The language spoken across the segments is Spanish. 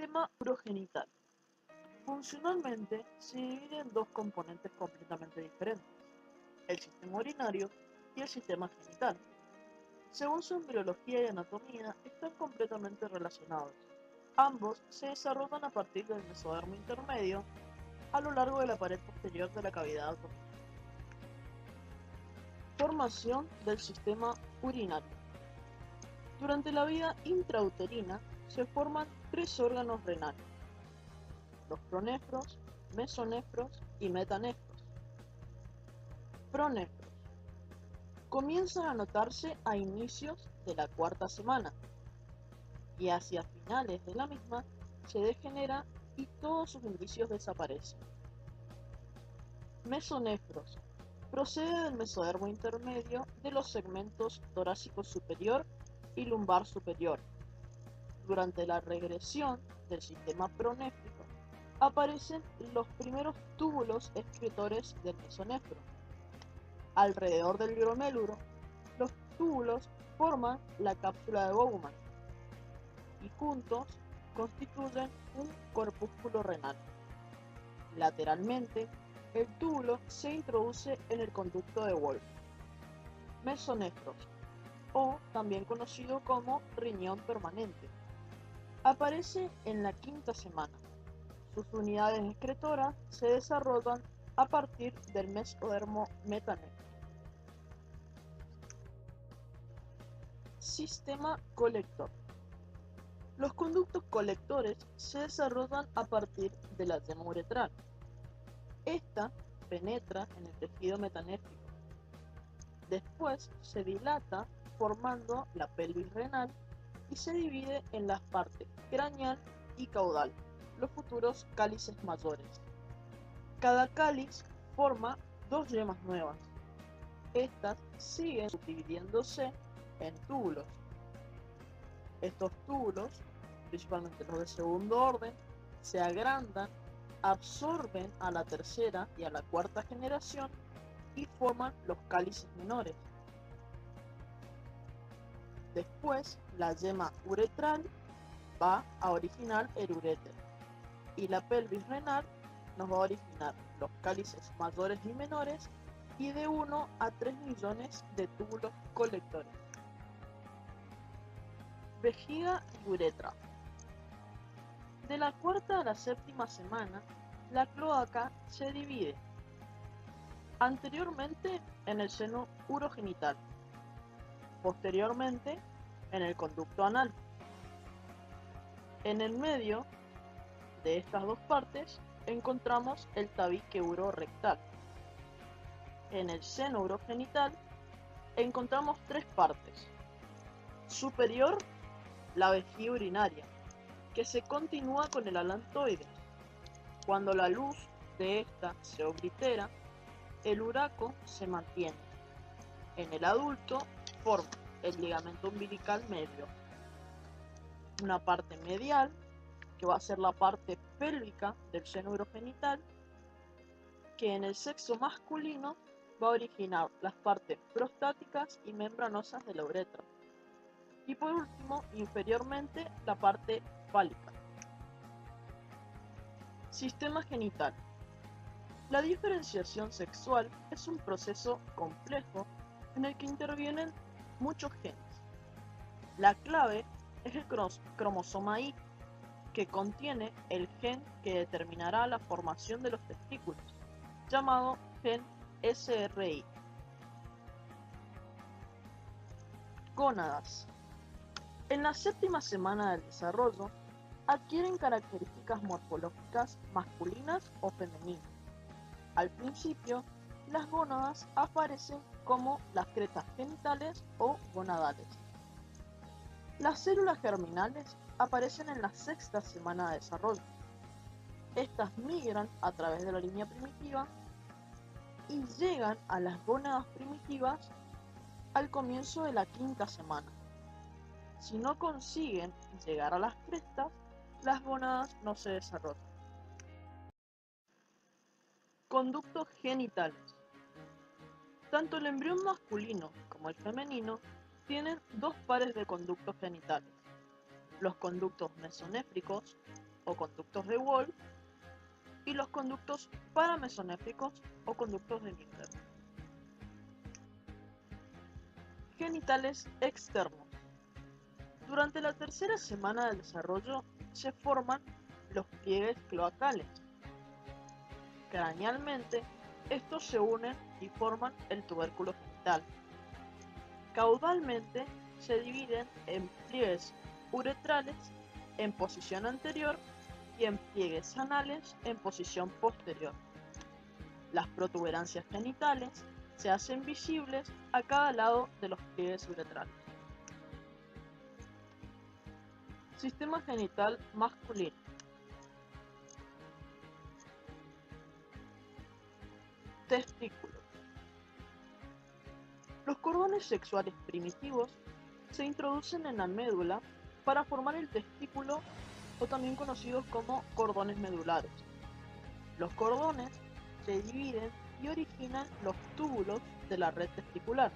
Sistema urogenital. Funcionalmente se divide en dos componentes completamente diferentes, el sistema urinario y el sistema genital. Según su embriología y anatomía, están completamente relacionados. Ambos se desarrollan a partir del mesodermo intermedio a lo largo de la pared posterior de la cavidad abdominal. Formación del sistema urinario. Durante la vida intrauterina se forman tres órganos renales: los pronefros, mesonefros y metanefros. Pronefros comienzan a notarse a inicios de la cuarta semana y hacia finales de la misma se degenera y todos sus indicios desaparecen. Mesonefros procede del mesodermo intermedio de los segmentos torácico superior y lumbar superior. Durante la regresión del sistema pronéfrico aparecen los primeros túbulos excretores del mesonefro. Alrededor del groméluro, los túbulos forman la cápsula de Bowman y juntos constituyen un corpúsculo renal. Lateralmente, el túbulo se introduce en el conducto de Wolff. Mesonefros, o también conocido como riñón permanente, aparece en la quinta semana. Sus unidades excretoras se desarrollan a partir del mesodermo metanefro. Sistema colector. Los conductos colectores se desarrollan a partir de la yema uretral. Esta penetra en el tejido metanéfrico. Después se dilata formando la pelvis renal y se divide en las partes craneal y caudal, los futuros cálices mayores. Cada cáliz forma dos yemas nuevas. Estas siguen subdividiéndose en túbulos. Estos túbulos, principalmente los de segundo orden, se agrandan, absorben a la tercera y a la cuarta generación y forman los cálices menores. Después, la yema uretral va a originar el uréter y la pelvis renal nos va a originar los cálices mayores y menores y de 1 a 3 millones de túbulos colectores. Vejiga y uretra. De la cuarta a la séptima semana, la cloaca se divide anteriormente en el seno urogenital, posteriormente en el conducto anal. En el medio de estas dos partes encontramos el tabique urorectal. En el seno urogenital encontramos tres partes. Superior, la vejiga urinaria, que se continúa con el alantoides. Cuando la luz de esta se oblitera, el uraco se mantiene. En el adulto forma el ligamento umbilical medio, una parte medial, que va a ser la parte pélvica del seno urogenital, que en el sexo masculino va a originar las partes prostáticas y membranosas de la uretra. Y por último, inferiormente, la parte fálica. Sistema genital. La diferenciación sexual es un proceso complejo en el que intervienen muchos genes. La clave es el cromosoma Y, que contiene el gen que determinará la formación de los testículos, llamado gen SRY. Gónadas. En la séptima semana del desarrollo, adquieren características morfológicas masculinas o femeninas. Al principio, las gónadas aparecen como las crestas genitales o gonadales. Las células germinales aparecen en la sexta semana de desarrollo. Estas migran a través de la línea primitiva y llegan a las gónadas primitivas al comienzo de la quinta semana. Si no consiguen llegar a las crestas, las gónadas no se desarrollan. Conductos genitales. Tanto el embrión masculino como el femenino tienen dos pares de conductos genitales: los conductos mesonéfricos o conductos de Wolf y los conductos paramesonéfricos o conductos de Miller. Genitales externos. Durante la tercera semana del desarrollo se forman los pliegues cloacales. Cranealmente, estos se unen y forman el tubérculo genital. Caudalmente se dividen en pliegues uretrales en posición anterior y en pliegues anales en posición posterior. Las protuberancias genitales se hacen visibles a cada lado de los pliegues uretrales. Sistema genital masculino. Testículos. Los cordones sexuales primitivos se introducen en la médula para formar el testículo, o también conocidos como cordones medulares. Los cordones se dividen y originan los túbulos de la red testicular.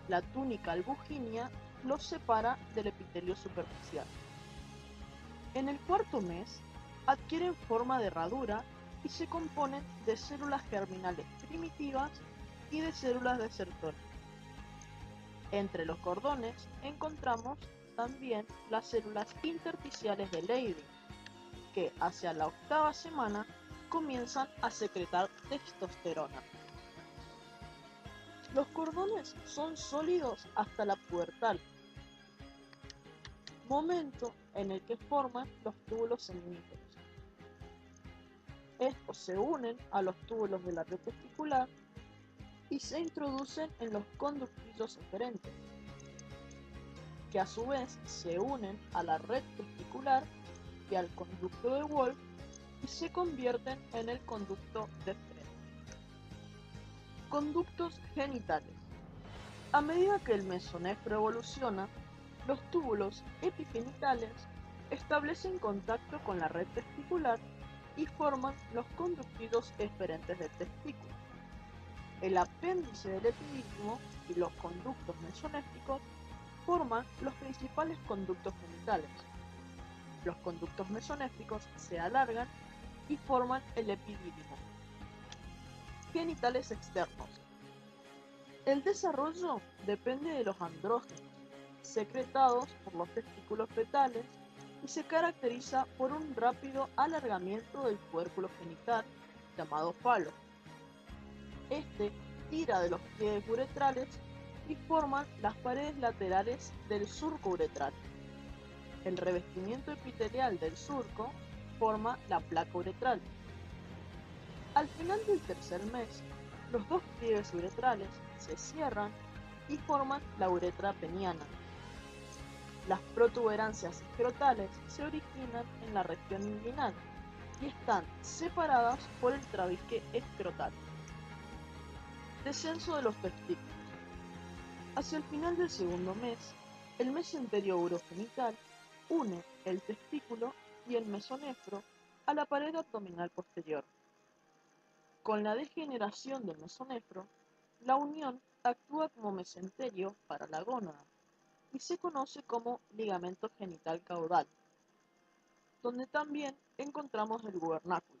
La túnica albuginea los separa del epitelio superficial. En el cuarto mes adquieren forma de herradura y se componen de células germinales primitivas y de células desertoras. Entre los cordones encontramos también las células intersticiales de Leydig, que hacia la octava semana comienzan a secretar testosterona. Los cordones son sólidos hasta la pubertad, momento en el que forman los túbulos seminíferos. Estos se unen a los túbulos de la red testicular y se introducen en los conductillos eferentes, que a su vez se unen a la red testicular y al conducto de Wolf y se convierten en el conducto deferente. Conductos genitales. A medida que el mesonefro evoluciona, los túbulos epigenitales establecen contacto con la red testicular y forman los conductidos eferentes del testículo. El apéndice del epidídimo y los conductos mesonéfricos forman los principales conductos genitales. Los conductos mesonéfricos se alargan y forman el epidídimo. Genitales externos. El desarrollo depende de los andrógenos, secretados por los testículos fetales, y se caracteriza por un rápido alargamiento del tubérculo genital, llamado falo. Este tira de los pliegues uretrales y forman las paredes laterales del surco uretral. El revestimiento epitelial del surco forma la placa uretral. Al final del tercer mes, los dos pliegues uretrales se cierran y forman la uretra peniana. Las protuberancias escrotales se originan en la región inguinal y están separadas por el trabique escrotal. Descenso de los testículos. Hacia el final del segundo mes, el mesenterio urogenital une el testículo y el mesonefro a la pared abdominal posterior. Con la degeneración del mesonefro, la unión actúa como mesenterio para la gónada y se conoce como ligamento genital caudal, donde también encontramos el gubernáculo.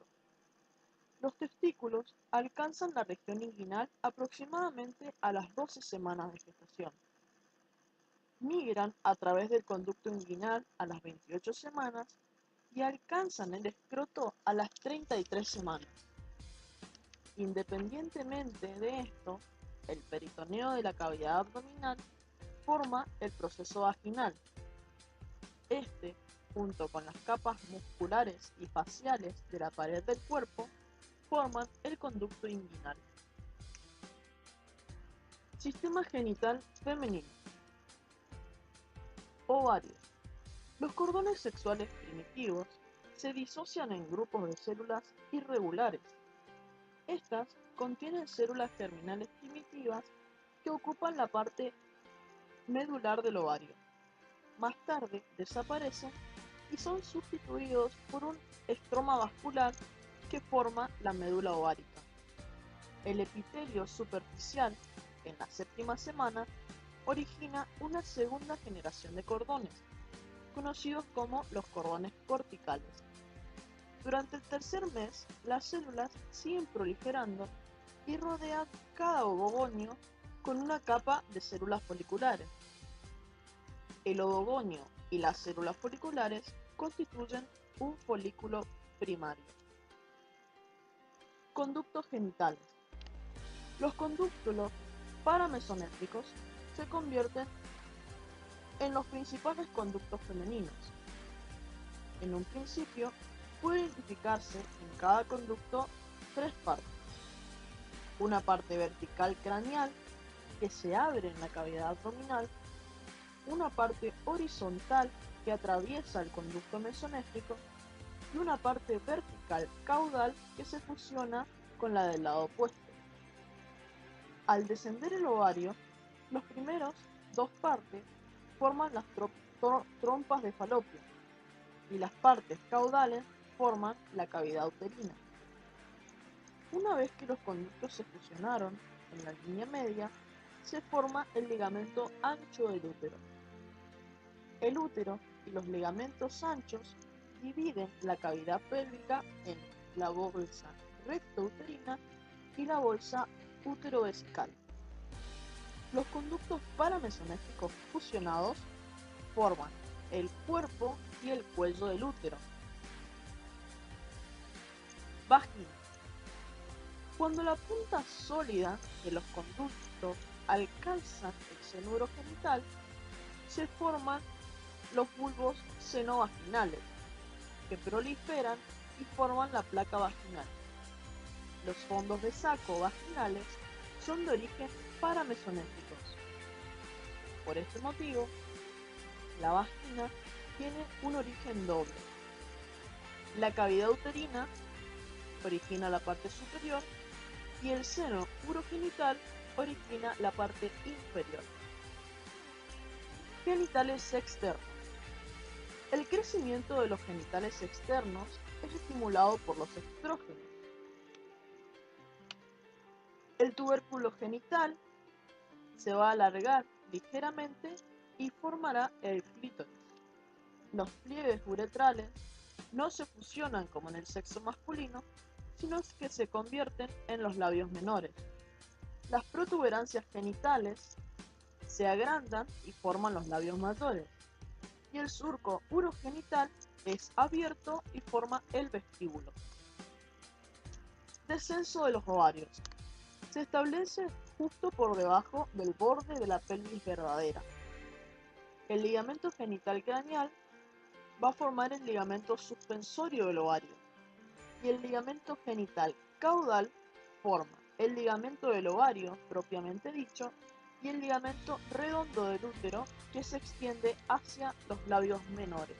Los testículos alcanzan la región inguinal aproximadamente a las 12 semanas de gestación. Migran a través del conducto inguinal a las 28 semanas y alcanzan el escroto a las 33 semanas. Independientemente de esto, el peritoneo de la cavidad abdominal forma el proceso vaginal. Este, junto con las capas musculares y faciales de la pared del cuerpo, forman el conducto inguinal. Sistema genital femenino. Ovarios. Los cordones sexuales primitivos se disocian en grupos de células irregulares. Estas contienen células germinales primitivas que ocupan la parte medular del ovario. Más tarde desaparecen y son sustituidos por un estroma vascular que forma la médula ovárica. El epitelio superficial, en la séptima semana, origina una segunda generación de cordones. conocidos como los cordones corticales. Durante el tercer mes, las células siguen proliferando y rodean cada ovogonio con una capa de células foliculares. El ovogonio y las células foliculares constituyen un folículo primario. Conductos genitales. Los conductos paramesonétricos se convierten en los principales conductos femeninos. En un principio, puede identificarse en cada conducto tres partes. Una parte vertical craneal que se abre en la cavidad abdominal, una parte horizontal que atraviesa el conducto mesonéfrico y una parte vertical caudal que se fusiona con la del lado opuesto. Al descender el ovario, los primeros dos partes forman las trompas de falopio y las partes caudales forman la cavidad uterina. Una vez que los conductos se fusionaron en la línea media, se forma el ligamento ancho del útero. El útero y los ligamentos anchos dividen la cavidad pélvica en la bolsa rectouterina y la bolsa uterovesical. Los conductos paramesonéficos fusionados forman el cuerpo y el cuello del útero. Vagina. Cuando la punta sólida de los conductos alcanza el seno urogenital, se forman los bulbos senovaginales, que proliferan y forman la placa vaginal. Los fondos de saco vaginales son de origen paramesonéficos. Por este motivo, la vagina tiene un origen doble. La cavidad uterina origina la parte superior y el seno urogenital origina la parte inferior. Genitales externos. El crecimiento de los genitales externos es estimulado por los estrógenos. El tubérculo genital se va a alargar ligeramente y formará el clítoris. Los pliegues uretrales no se fusionan como en el sexo masculino, sino que se convierten en los labios menores. Las protuberancias genitales se agrandan y forman los labios mayores, y el surco urogenital es abierto y forma el vestíbulo. Descenso de los ovarios. Se establece justo por debajo del borde de la pelvis verdadera. El ligamento genital craneal va a formar el ligamento suspensorio del ovario y el ligamento genital caudal forma el ligamento del ovario propiamente dicho y el ligamento redondo del útero que se extiende hacia los labios menores.